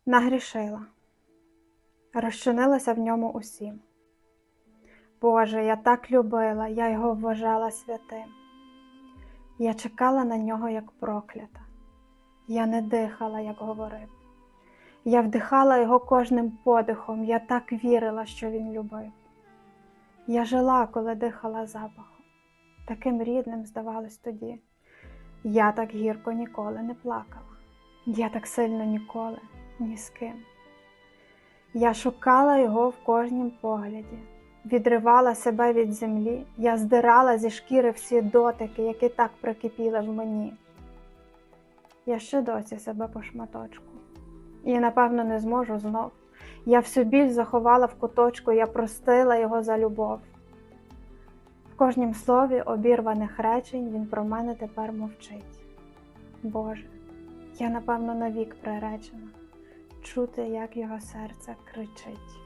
Нагрішила, розчинилася в ньому усім. Боже, я так любила, я його вважала святим. Я чекала на нього, як проклята. Я не дихала, як говорив. Я вдихала його кожним подихом, я так вірила, що він любив. Я жила, коли дихала запахом. Таким рідним здавалось тоді. Я так гірко ніколи не плакала. Я так сильно ніколи ні з ким. Я шукала його в кожнім погляді, відривала себе від землі, я здирала зі шкіри всі дотики, які так прикипіли в мені. Я ще досі себе по шматочку. І, напевно, не зможу знов. Я всю біль заховала в куточку, я простила його за любов. В кожнім слові обірваних речень він про мене тепер мовчить. Боже, я, напевно, навік приречена чути, як його серце кричить.